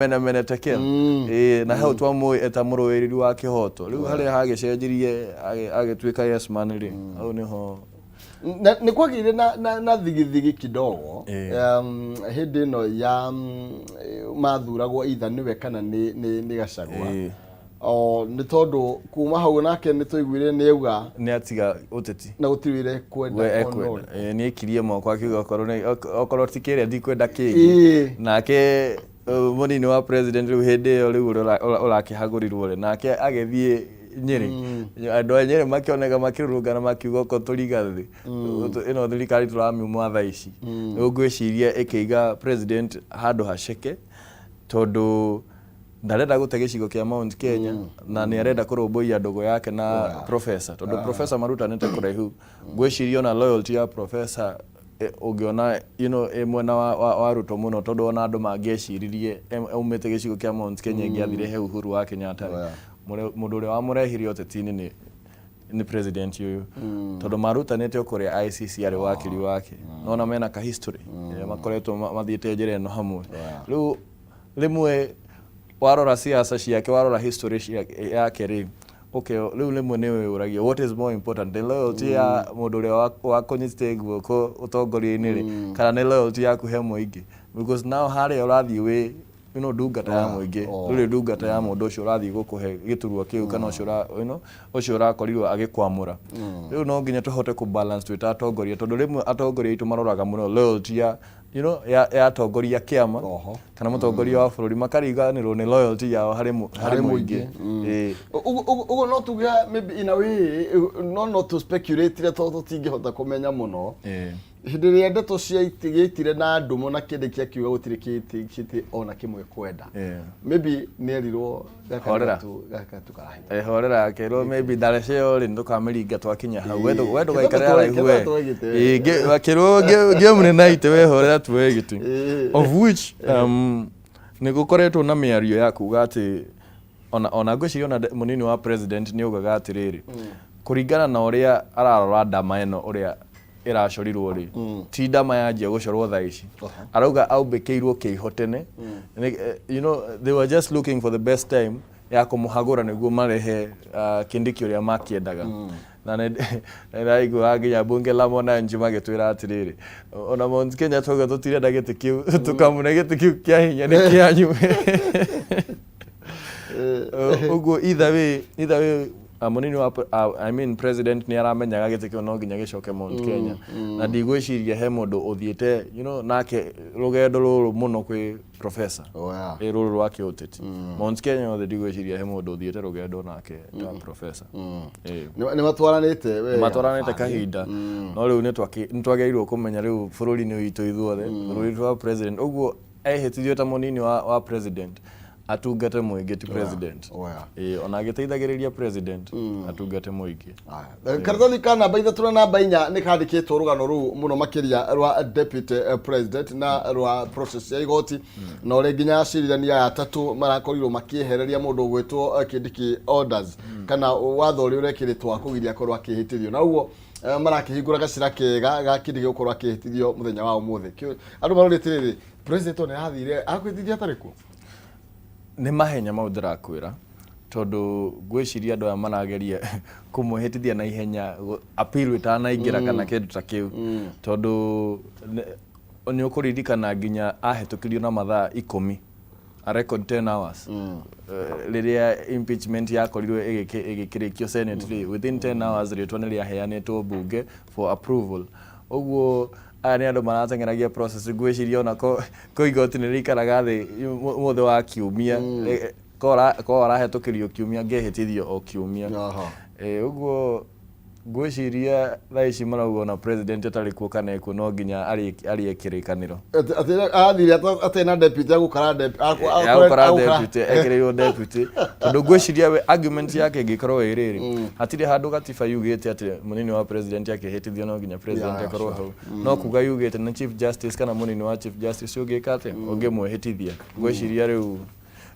mena tekera na hau twamu etamuroweri wa kihoto riu hari hagecenjirie agetwika yes man ri au niho ni kwagire na thigithigi kidogo hindi no ya mathuragwo itha niwe kana ni Gachagua o ni tondu kuma hau nake ni tuiguire ni auga ni atiga uteti na gutiwire kwenda ono ni ikirie moko akiuga okoro tikire ndi kwenda kingi nake munini wa president riu hindi yo riu urakihagũrirwo nake agethie Nyeri andu a Nyeri makioneka makirurungana makiuga ko turiga thi ino thirikari turamiuma thaa ici ngwiciria ikiiga president handu haceke tondu ndarenda gute gicigo kia Mount Kenya na ni arenda kurumbuia ndogo yake na professor tondu professor marutanite kuraihu ngwiciria na loyalty ya professor ugiona mwena wa Ruto muno tondu ona andu mangecirie umite gicigo kia Mount Kenya ngiathire he Uhuru wa Kenyatta mundu uria wamurehire oteti-ini ni president uyu tondu marutanite kuria ICC ari wakiri wake nona mena ka history makoretwo mathiite njira eno hamwe riu rimwe warora siasa ciake warora history yake ri riu rimwe niwe uragia what is more important the loyalty ya mundu uria wakonyite guoko utongoria-ini ri kana ni loyalty yaku he muingi because now hari urathii we ndungata ya muingi ruri ndungata ya mundu ucio urathii gukuhe giturwa kiu kana ucio urakorirwo agikwamura riu no nginya tuhote ku balance twita atongoria tondu rimwe atongoria itu maroraga muno loyalty ya ya atongoria kiama kana mutongoria wa bururi makariganirwo ni loyalty yao hari muingi ugo no tuga maybe in a way no to speculate ire to tingihota kumenya muno hindi ria ndeto ciaitigitire na andu mona kindi kia kiuga gutire kiti ona kimwe kwenda maybe nerirwo horera kero maybe daraceo ri ndukamiriga twakinya hau wendo gaikara raihu we kero gemune naite we horera tuwe gitu of which ni gukoretwo na miario ya kuga ati ona ngwiciria ona munini wa president ni ugaga atiriri kuringana na uria ararora ndama eno uria iracorirwo ri ti ndama yanjia gucorwo thaa ici arauga aumbikiirwo kiihotene they were just looking for the best time ya kumuhagura niguo marehe Kindiki uria makiendaga na ndaigua nginya bunge la mwananchi magitwira atiriri ona Mount Kenya twaga tutirenda giti kiu tukamune giti kiu kia hinya ni kianyu uguo either way munini wa president ni aramenyaga giti kiu no nginya gicoke Mount Kenya na ndigwiciria he mundu uthiete nake rugendo ruru muno kwi professor ruru rwa kiuteti Mount Kenya othe ndigwiciria he mundu uthiete rugendo nake ta professor ni matwaranite kahinda no riu ni twageirwo kumenya riu bururi-ini witu ithuothe bururi wa president uguo ehitithio ta munini wa president atungate muingi ti president ona agiteithagiriria president atungate muingi karthoni kana namba 3 na namba 4 ni kandikitwo rugano ru muno makiria rwa deputy president na rwa process ya igoti no ri nginya acirithania ya tatu marakorirwo makiehereria mundu gwitwo Kindiki orders kana watho uri urekiritwo kugiria korwo akihitithio na uguo marakihingura gacira kega ga Kindiki gukorwo akihitithio muthenya wa umuthi andu marorite riri president one athire akwithithia tariko ni mahenya mau ndirakwira tondu gwiciria andu aya marageria kumuhitithia na ihenya appeal itanaingira kana kindu ta kiu tondu ni ukuririkana nginya ahitukirio na mathaa 10 a record 10 hours riria impeachment yakorirwo igikirikio Senate within 10 hours ritwa ni riaheanitwo bunge for approval uguo ani andu maratengeragia process gwiciria ona ko igoti ni rikaraga thi muthe wa kiumia ko arahetukirio kiumia ngehitithio o kiumia uguo gwiciria thaisi marauga na president atarikuo kana ikuo no nginya ari ekirikaniro athire atena deputy agukara deputy ekireyo deputy tondu gwiciria we argument yake ngikorwo iriri hatire handu gatiba yugite ati munini wa president akihitithio no nginya president akorwo hau no kuga yugite na chief justice kana munini wa chief justice ugikate ungimwehitithia gwiciria riu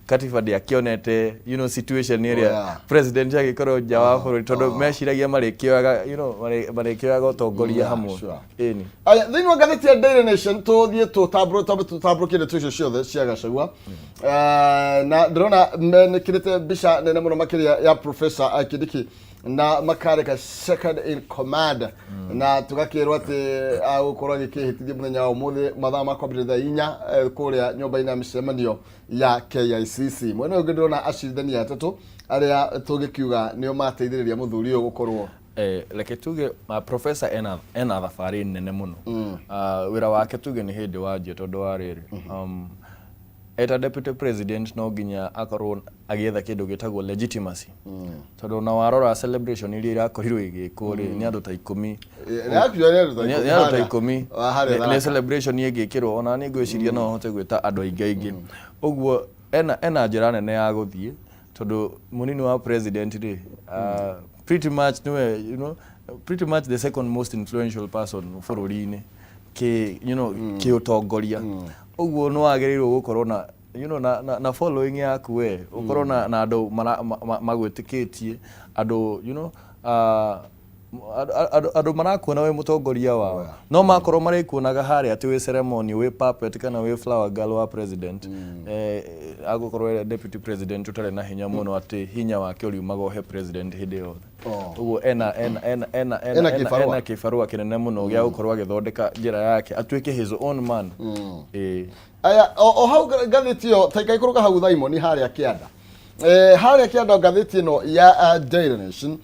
katiba ndiakionete situation area president agikorwo nja wa bũrũri tondu meciragia marĩkĩoyaga ũtongoria hamwe ĩni aya thĩinĩ wa ngathĩti ya Daily Nation tũthiĩ tũtambũrũkĩte tu icio ciothe cia Gachagua na ndĩrona nĩkĩrĩte mbica nene mũno makĩria ya Professor Kindiki na makareka second in command na tugakirwa ati agũkorwo agĩkĩhĩtithia mũthenya wa ũmũthĩ mathaa makwambĩrĩria thaa 4 kũrĩa nyũmba-inĩ ya mĩcemanio ya KICC. Mwena ũngĩ ndĩrona acirithania atatũ arĩa tũngĩkiuga nĩo mateithĩrĩria mũthuri ũyũ gũkorwo reke tuge professor ena thabarĩ nene mũno wĩra wake tuge nĩ hĩndĩ wanjie tondũ wa rĩrĩ eta deputy president no nginya akorwo agĩetha kĩndũ gĩtagwo legitimacy tondũ na warora celebration iria irakorirwo igĩkwo rĩ nĩ andũ ta 10 nĩ andũ ta 10 nĩ celebration igĩkĩrwo ona nĩ ngwĩciria no hote gwĩta andũ aingĩ ũguo ena njĩra nene ya gũthiĩ tondũ mũnini wa president rĩ pretty much pretty much the second most influential person bũrũri-inĩ kĩ ũtongoria ũguo no agĩrĩirwo gũkorwo na na following yaku we ũkorwo na andũ magwĩtĩkĩtie andũ andũ marakuona we mũtongoria wao no makorwo marĩkuonaga harĩa atĩ wĩ ceremony wĩ puppet kana wĩ flower girl wa president agũkorwo deputy president ũtarĩ na hinya mũno atĩ hinya wake ũriumaga he president hĩndĩ yothe ũguo ena kĩbarũa kĩnene mũno gĩa gũkorwo agĩthondeka njĩra yake atuĩke his own man aya o hau ngathĩti ĩyo ta ikaikũrũka hau thaimoni harĩa kĩanda ngathĩti ĩno ya Daily Nation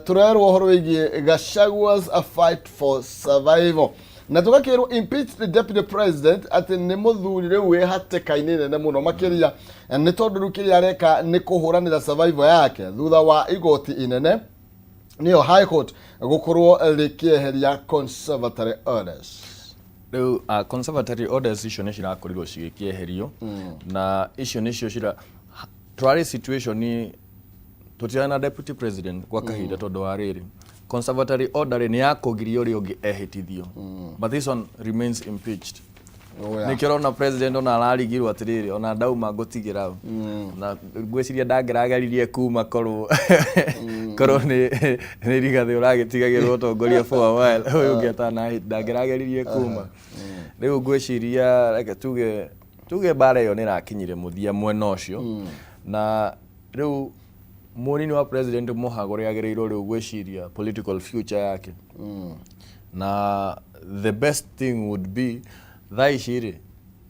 turerwo ũhoro wĩgiĩ Gachagua's a fight for survival na tugakĩrwo impeach the deputy president atĩ nĩ mũthuri rĩu wĩ hatĩka-inĩ nene mũno makĩria nĩ tondũ rĩu kĩrĩa areka nĩ kũhũranĩra survival yake thutha wa igoti inene nĩyo high court gũkorwo rĩkĩeheria conservatory orders. Rĩu conservatory orders icio nĩ cirakorirwo cigĩkĩeherio na icio nĩcio twarĩ situation tutiana deputy president kwa kahinda tondu wa riri conservatory order ni yakũgiria ũrĩa ũngĩ ehĩtithio but this one remains impeached nikirona president ona ararigirwo atiriri ona ndauma ngũtigĩra na ngwĩciria ndangĩrageririe kuma korwo nĩ rigathĩ ũragĩtigagĩrwo ũtongoria for a while ũyũ ũngĩ atana ndangĩrageririe kuma rĩu ngwĩciria reke tuge bara ĩyo nĩ ĩrakinyire mũthia mwena ũcio na rĩu mũnini wa president Mũhagũri agĩrĩirwo rĩu gwĩciria political future yake na the best thing would be thaa ici rĩ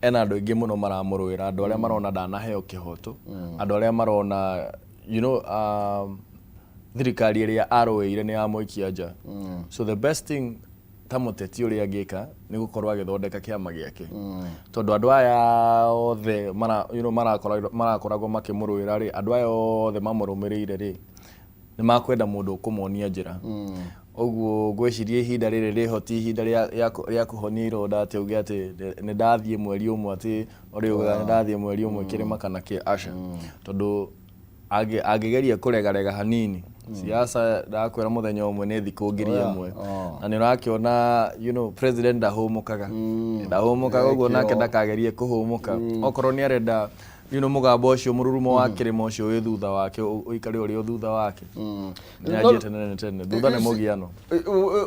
ena andũ aingĩ mũno maramũrũĩra andũ arĩa marona ndanaheo kĩhoto andũ arĩa marona thirikari ĩrĩa arũĩire nĩ yamũikia nja so the best thing ta mũteti ũrĩa angĩka nĩ gũkorwo agĩthondeka kĩama gĩake tondũ andũ aya othe marakoragwo makĩmũrũĩra rĩ andũ aya othe mamũrũmĩrĩire rĩ nĩ makwenda mũndũ ũkũmonia njĩra ũguo ngwĩciria ihinda rĩrĩ rĩhoti ihinda rĩa kũhonia ironda atĩ uge atĩ nĩ ndathiĩ mweri ũmwe atĩ ũrĩa uga nĩ ndathiĩ mweri ũmwe kĩrĩma kana kĩ aca tondũ angĩgeria kũregarega hanini siasa ndakwĩra mũthenya ũmwe nĩ thikũ ngiri ĩmwe na nĩ ũrakĩona president ndahũmũkaga ũguo nake ndakagerie kũhũmũka okorwo nĩ arenda mũgambo ũcio mũrurumo wa kĩrĩma ũcio wĩ thutha wake ũikare ũrĩ thutha wake nĩanjie tene thutha nĩ mũgiano.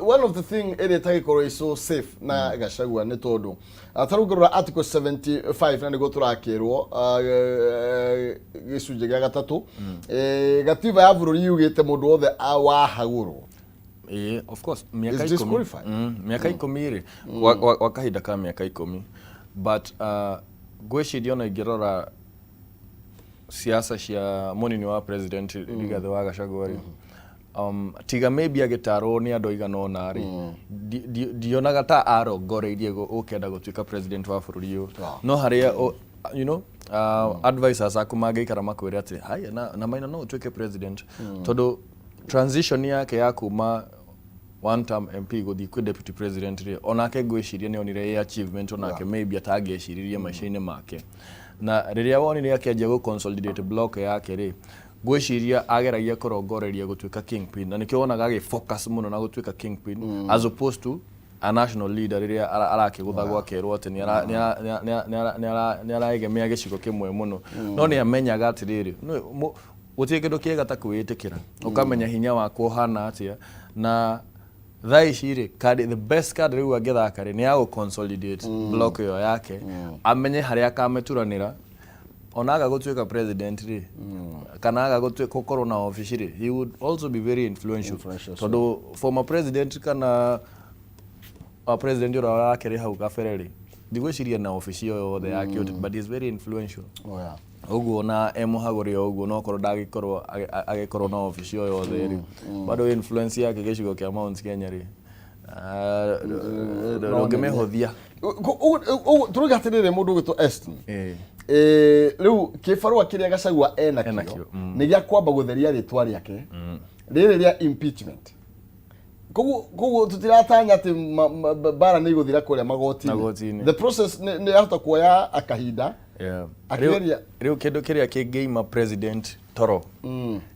One of the thing ĩrĩa ĩtagĩkorwo so safe na Gachagua nĩ tondũ tarũngĩrora article 75 na nĩguo tũrakĩrwo gĩcunjĩ gĩa gatatũ gatiba ya bũrũri yugĩte mũndũ wothe wahagũrwo of course mĩaka 10 rĩ gwa kahinda ka mĩaka 10 but ngwĩciria ona ingĩrora siasa cia mũnini wa president Rigathĩ wa Gachagua tiga maybe agĩtarwo nĩ andũ aigana ũna rĩ ndionaga ta arongoreirie ũkenda gũtuĩka president wa bũrũri ũyũ no harĩa advisors aku mangĩikara makwĩre atĩ haya na Maina no ũtuĩke president tondũ transition yake ya kuma one term MP gũthiĩ kwĩ deputy president rĩ onake ngwĩciria nĩ onire achievement onake maybe atangĩeciririe maica-inĩ make na rĩrĩa wonire akĩanjia gũ-consolidate block yake rĩ ngwĩciria ageragia kũrongoreria gũtuĩka kingpin na nĩkĩo wonaga agĩ-focus mũno na gũtuĩka kingpin as opposed to a national leader riria arakiguthagwa kerwo ati ni araegemea gicigo kimwe muno no ni amenyaga atiriri gutie kindu kiega ta kwitikira ukamenya hinya wako hana atia na thaiciri card the best card riu angithaka ni ya consolidate block yo yake amenye haria akameturanira onaga gutwika president ri kana aga gutwika gukorwo na office ri he would also be very influential tondu former president kana president ura arakere hau gafereri ndigwiciria na office yo yothe yake but he is very influential uguo na emuhaguri uguo no korwo agikorwo na office yo yothe ri bado influence yake gicigo kia Mount Kenya ri ngemehothia turugatirire mundu gitwo Eston riu kibarua kiria Gachagua enakio ni gya kwamba gutheria ritwa riake riri ria impeachment kugu tutiratanya ati bara ni guthira kuria magoti the process ni hata kuoya akahinda riu kindu kiria kingeima president toro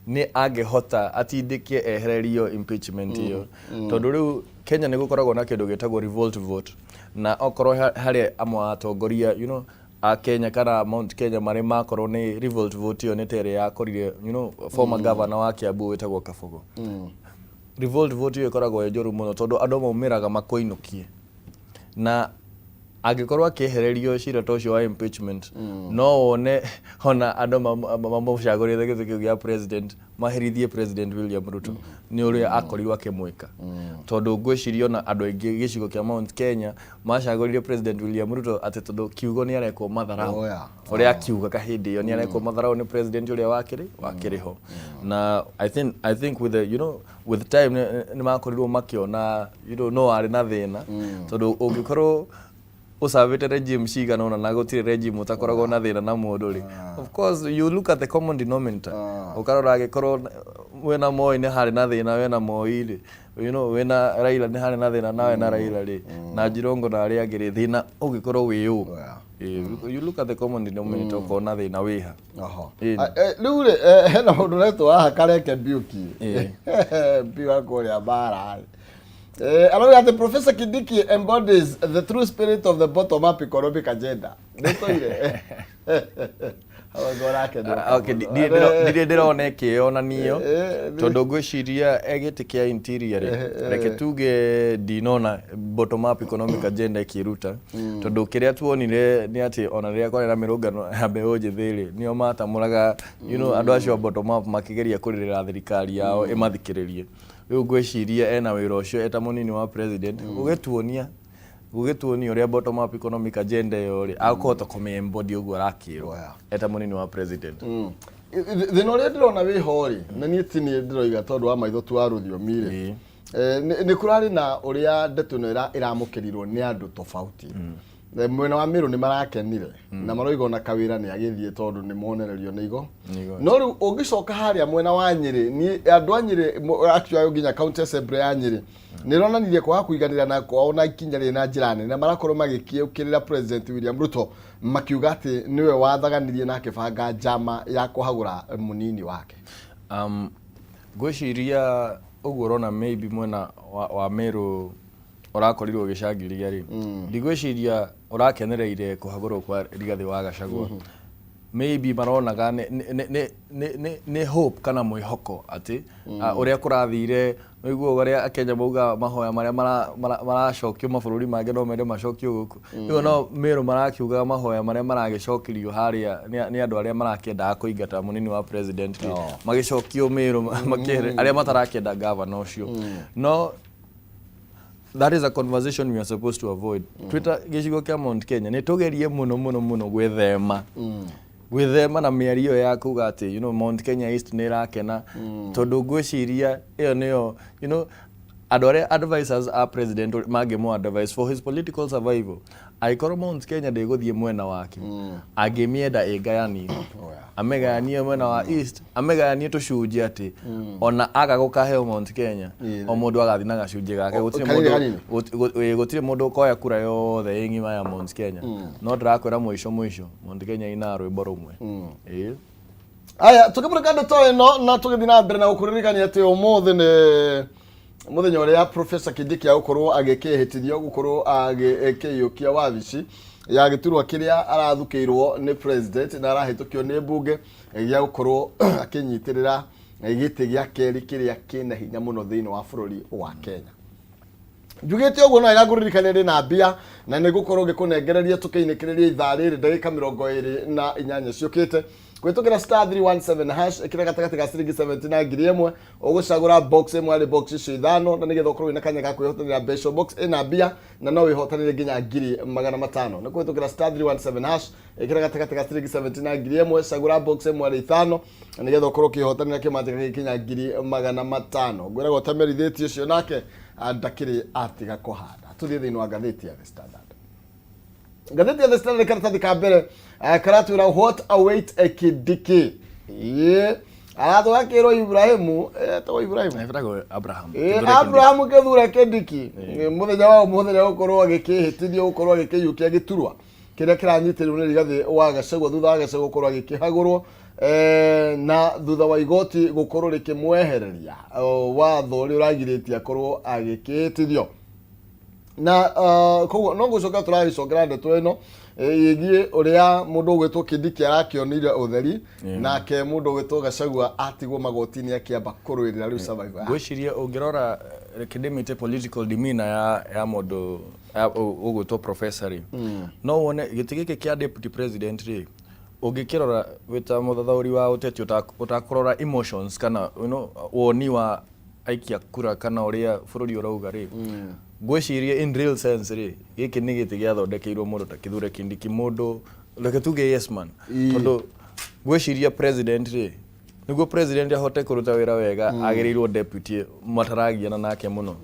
ni angehota atindikie ehererio impeachment iyo tondu riu Kenya ni gukoragwo na kindu gitagwo revolt vote na okorwo hari amwe atongoria a Kenya kana Mount Kenya mari makorwo ni revolt vote iyo ni tere ya korire former governor wa Kiambu wetagwo Kabogo revolt vote iyo ikoragwo njoru muno tondu andu maumiraga makoinukie na agikorwo akihererio cira tocio wa impeachment no one hona andu mamucagurire githukio gia president mahirithie president William Ruto ni uria akorirwo akimwika tondu ngwicirio na andu aingi gicigo kia Mount Kenya macagurire president William Ruto ati tondu kiugo ni arekwo matharau uria kiuga kahindi yo ni arekwo matharau ni president uria wakiriho na I think with the with time ni makorirwo makiona no ari na thina tondu ungikorwo usavete regime cigana ona na gutire regime utakoragwo na thina na mundu ri of course you look at the common denominator ukarora agikorwo wena Moi ni hari na thina wena Moi ri wena Raila ni hari na thina nawe na Raila ri na Jirongo na ari angiri thina ugikorwo wiu you look at the common denominator ukona thina wiha riu ri hena mundu reto aha kareke Mbiuki Mbiuki kuria bara allow the Professor Kindiki embodies the true spirit of the bottom-up economic agenda. Okay, ndirona kiona niyo tondu ngwiciria egitikia interior reke tuge dinona bottom-up economic agenda ikiruta tondu kiria tuonire ni ati ona ria kwari na mirungano ya mbeu njithiri nio matamuraga andu acio bottom-up makigeria kuririra thirikari yao imathikiririe riu ngwiciria ena wira ucio eta munini wa president gugituonia uria bottom up economic agenda yo ri akota kumembody uguo rakiro eta munini wa president thina uria ndirona wihori na nie ti nie ndiroiga tondu wa maitho tu aruthiomire ni kurari na uria ndeto no iramukirirwo ni andu tofauti mwena wa Miru ni marakenire na maroiga na kawira ni agithie tondu ni monererio ni igo no riu ungicoka haria mwena wa Nyeri ni andu a Nyeri actually nginya county assembly ya Nyeri ni ronanirie kwa kuiganira na kwao na ikinya ri na njirani na marakorwo magikiukirira president William Ruto makiuga ati niwe wathaganirie na kibanga jama ya kuhagura munini wake gwiciria uguo rona maybe mwena wa Miru urakorirwo gicangiria ri ndigwiciria urakenereire kuhagurwo kwa Rigathi wa Gachagua maybe maronaga ne hope kana mwihoko ati uria kurathire noiguo uria Akenya mauga mahoya maria maracokio mabururi mange no mende macokio guku iyo no Miru marakiuga mahoya maria maragicokirio haria ni andu aria marakenda kuingata munini wa president magicokio Miru makere aria matarakenda governor ucio no that is a conversation we are supposed to avoid. Twitter gicigo kia Mount Kenya ni tugerie muno gwithema na miario ya kuga ati Mount Kenya East ni rakena tondu ngwiciria iyo niyo andu aria advisors a president magemo advice for his political survival aikoro Mount Kenya ndiguthie mwena wake angimienda igayani amegayanie mwena wa East amegayanie tucunje ati ona agagukaheo Mount Kenya o mundu agathina gacunje gake gutire mundu koya kura yothe ngima ya Mount Kenya no ndirakwira mwisho Mount Kenya ina rwimbo rumwe aya tukimurika ndeto ino na tugithina mbere na gukuririkania ati umuthi muthenya uria Professor Kindiki agukorwo agikihitirio gukorwo agikiyukia wabici ya giturwa kiria arathukiirwo ni president na arahitukio ni mbunge ya gukorwo akinyitirira giti gia keri kiria kina hinya muno thiini wa bururi wa Kenya. Njugite uguo no igaguririkanire na mbia na nigukorwo gikunengereria tukiinikireria ithaa riri ndagika 28 ciukite kwitukira star 317 hash ikira gatagati ga ciringi 79,000 ugucagura box imwe ari box icio ithano na nigetha ukorwo ina kanya ga kwihotanira special box ina mbia na no wihotanire nginya 500,000 na kwitukira star 317 hash ikira gatagati ga ciringi 79,000 cagura box imwe ari ithano na nigetha ukorwo kihotanira kimanjika gikinya 500,000 gwira gotamerithĩtie ucio nake ndakiri atiga kuhanda tuthie thiini wa ngathĩti ya The Standard. Ngathĩti ya The Standard karatathi ka mbere karatwira what await a Kindiki. Aratwakirwo Ibrahimu Abraham kethura Kindiki muthenya wa muthenya gukorwo agikihitithio gukorwo agikiyukia giturwa kiria kiranyitirwo ni Rigathi wa Gachagua thutha wa Gachagua gukorwo agikihagurwo na thutha wa igoti gukorwo rikimwehereria watho uri uragiritie akorwo agikihitithio na koguo no gucoka turagicokera ndeto ino igie uria mundu ugwitwo Kindiki arakionire utheri nake mundu ugwitwo Gachagua atigwo magotini akiamba kurwirira riu survival. Gwiciria ungirora academic political demeanor ya mundu ugwitwo professor no wone gitigike kia deputy president ri ungikirora wita muthathauri wa uteti utakurora emotions kana woni wa aikia kura kana uria bururi urauga ri gwiciria in real sense ri giki ni giti giathondekeirwo mundu ta Kithure Kindiki mundu reke tuge yes man tondu gwiciria president ri niguo president ahote kuruta wira wega agirirwo deputy mataragiana nake muno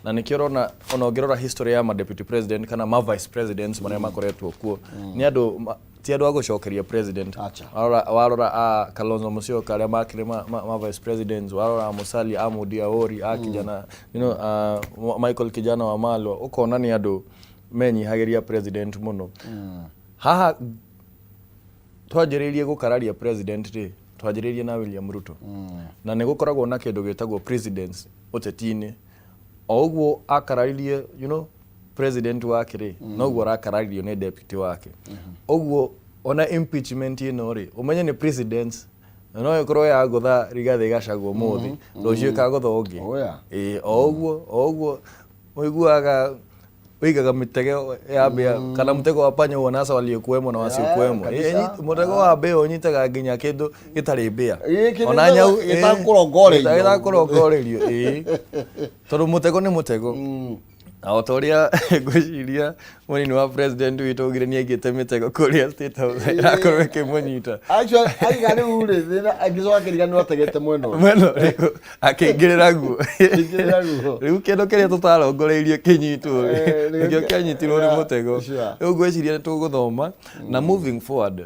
na nikirona ona ngirora history ya ma deputy president kana ma vice presidents maria makoretwo kuo ni andu ti andu agucokeria president warora Kalonzo Musyoka aria makire ma vice presidents warora Musalia Amudia Ori kijana Michael kijana wa Malwa ukona ni andu menyihagiria president muno haha twajiririe gukararia president ri twajiririe na William Ruto na nigukoragwo na kindu gitagwo presidents utetini oguo akararirie president wake ri noguo arakararirio ni deputy wake oguo ona impeachment ino ri umenye ni presidents no ikorwo ya gutha Rigathi Gachagua muthi rucio kagutha ungi oguo oiguaga wigaga mitego ya mbia kana mutego wa panya wona sa waliokuwemo na wasiokuwemo mutego wa mbia unyitaga nginya kindu gitari mbia ona nyau itakurongorerio tondu mutego ni mutego autoria gwiciria munini wa president witu ugire ni agite mitego kuria state house akorwe kimunyita actually aigani ure thina agicoka kirigano ategete mweno akingirira guo riu kindu kiria tutarongoreirie kinyitwo nikio kinyitirwo ni mutego riu gwiciria tuguthoma na moving forward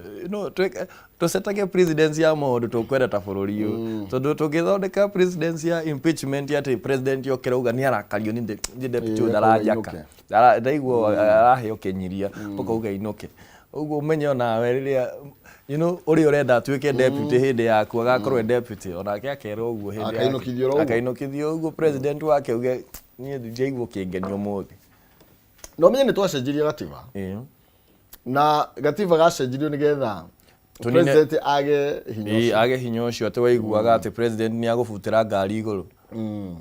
tusetage presidency ya maundu tukwenda ta bururi uyu tondu tungithondeka presidency ya impeachment ati president yokirauga ni arakario ni deputy ndarajaka ndaigwo araheo kinyiria ukauga inuke uguo umenye ona weriria uri urenda atuike deputy hindi yaku agakorwo deputy onake akerwo uguo hindi akainukithio uguo president wake uge ni ndiigwo kingenio muthi no menye ni twacenjirie gatiba na gatiba gacenjirio nigetha president age hinyo ucio ati waiguaga ati president ni agubutira ngari iguru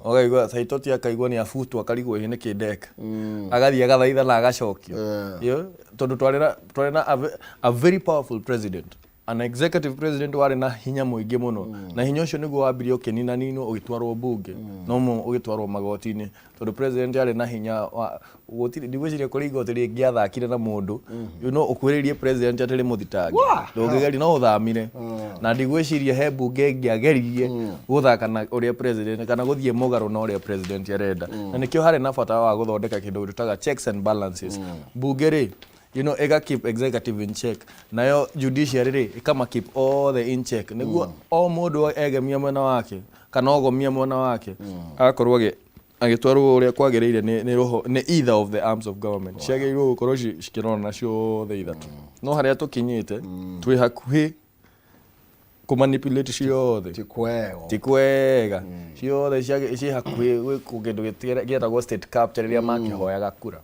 ogaigwa saitoti akaigwa ni afutwa akarigwo hine kideka agathie agathaitha na agacokio tondu twarena a very powerful president an executive president wari na hinya muingi muno na hinya ucio niguo wambirie ukinina nino ugitwarwo bunge no ugitwarwo magotini tondu president ari na hinya gutiri ndigwiciria kuri igoti ringiathakire na mundu ukwiririe president atari muthitangi ndungigeri no uthamire na ndigwiciria he bunge ngiageririe guthaka na uria president kana guthie mugaru na uria president arenda na nikio hari na bata wa guthondeka kindu rutaga checks and balances bunge ri ega keep executive in check nayo judiciary ri ikama keep all the in check niguo o mundu egemia mwena wake kana ogomia mwena wake akorwo agitwarwo uria kwagiriire ni either of the arms of government ciagirwo gukorwo cikirona nacio the ithatu no haria tukinyite twi hakuhi kumanipulate ciothe ti kwega ciothe ci hakuhi gwä kindu gätagwo state capture rä rä a makähoyaga kura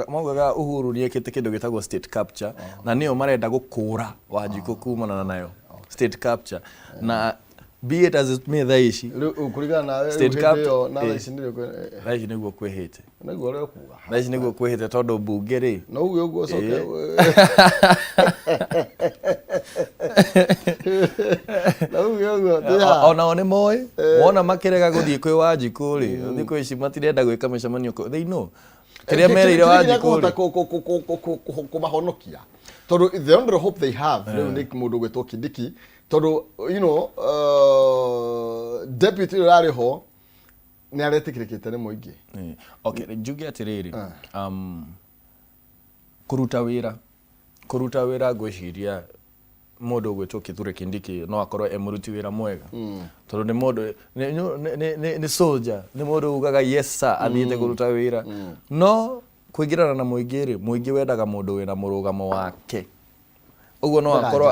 maugaga Uhuru nä ekä te kä ndå gä tagwo state capture na nä o marenda gå kå ra Wanjikå kumana nayo state capture na be it as it may thaa ici state capture thaa ici nä guo kwä hä te thaa ici nä guo kwä hä te tondå mbunge rä onao nä moä wona makä rega gå thiä kwä Wanjikå rä thikå ici matirenda gwä ka mä cemanio they know kä rä a mereire Wanjikå kå mahonokia tondå the only hope they have rä u nä må ndå gwä two Kindiki tondå deputy å rarä ho nä aretä kä rä kä te nä må ingä njuge atä rä rä kå ruta wä ra ngwä ciria må ndå å gwä two Kithure Kindiki no akorwo e må ruti wä ra mwega tondå nä må ndå nä soldier nä må ndå ugaga yes sir athiä te kå ruta wä ra no kwä ngä rana na må ingä rä må ingä wendaga må ndå wä na må rå gamo wake uguo no akorwo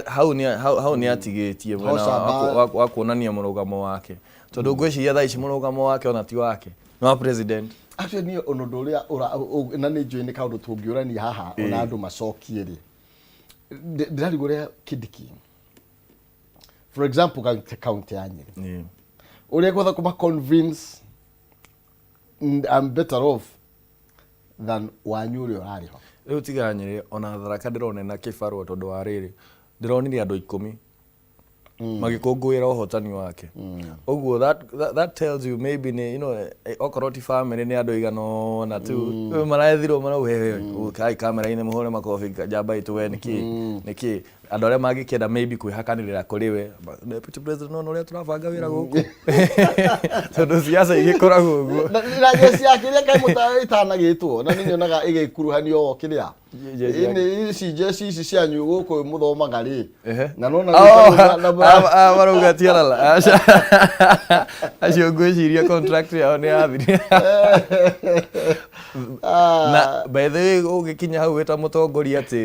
hau nä atigä tie wa kuonania må rå gamo wake tondå ngwä ciria thaa ici må rå gamo wake ona ti wake no president actually niä ona ndå å rä a na nä njå nä kaå ndå tå ngä å rania haha ona andå macokie rä ndä rarigå rä a Kindiki for example kaunti ya Nyeri å rä a gwetha kå ma convince I'm better off than Wanyu å rä a å rarä ho rä u tiga Nyeri ona Tharaka ndä ronena kä barå tondå wa rä rä ndä ronire andå 10 magä kå ngå ä ra å hotani wake uguo that tells you maybe okorwo ti family nä andå iganona tu marethirwo marauhe kai kamera-inä må hå re makobi njamba itå we nä kä andå arä a mangä kä enda maybe kwä hakanä rä ra kå rä we deputy president no å rä a tå rabanga wä ra gå kå tondå ciaca igä koragwo å guo na njeci yakä rä a kaä må itanagä two na nä nyonaga ä gä kuruhanio kä rä a ici njeci ici cianyu gå kå må thomaga rä na nona marauga tiarala acio ngwä ciria contract yao nä yathirire na by the way å gä kinya hau wä ta må tongoria atä